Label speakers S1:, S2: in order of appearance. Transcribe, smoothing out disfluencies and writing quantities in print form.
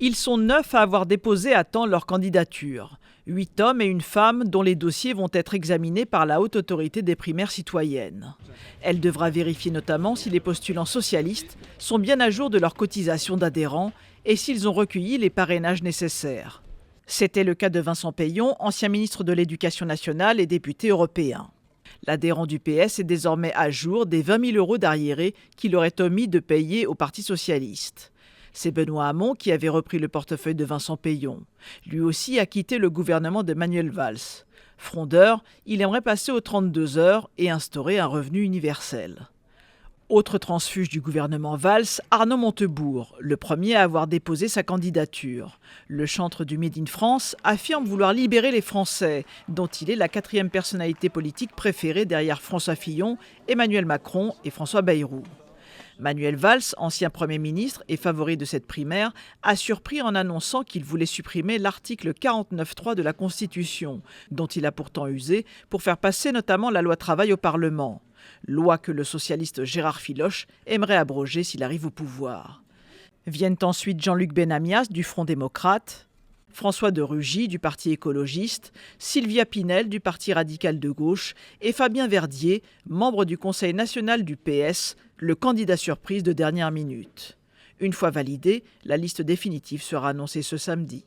S1: Ils sont 9 à avoir déposé à temps leur candidature. 8 hommes et une femme dont les dossiers vont être examinés par la Haute Autorité des primaires citoyennes. Elle devra vérifier notamment si les postulants socialistes sont bien à jour de leur cotisation d'adhérents et s'ils ont recueilli les parrainages nécessaires. C'était le cas de Vincent Peillon, ancien ministre de l'Éducation nationale et député européen. L'adhérent du PS est désormais à jour des 20 000 € d'arriérés qu'il aurait omis de payer au Parti socialiste. C'est Benoît Hamon qui avait repris le portefeuille de Vincent Peillon. Lui aussi a quitté le gouvernement de Manuel Valls. Frondeur, il aimerait passer aux 32 heures et instaurer un revenu universel. Autre transfuge du gouvernement Valls, Arnaud Montebourg, le premier à avoir déposé sa candidature. Le chantre du Made in France affirme vouloir libérer les Français, dont il est la 4e personnalité politique préférée derrière François Fillon, Emmanuel Macron et François Bayrou. Manuel Valls, ancien Premier ministre et favori de cette primaire, a surpris en annonçant qu'il voulait supprimer l'article 49.3 de la Constitution, dont il a pourtant usé pour faire passer notamment la loi travail au Parlement. Loi que le socialiste Gérard Filoche aimerait abroger s'il arrive au pouvoir. Viennent ensuite Jean-Luc Benamias du Front démocrate, François de Rugy du Parti écologiste, Sylvia Pinel du Parti radical de gauche et Fabien Verdier, membre du Conseil national du PS, le candidat surprise de dernière minute. Une fois validée, la liste définitive sera annoncée ce samedi.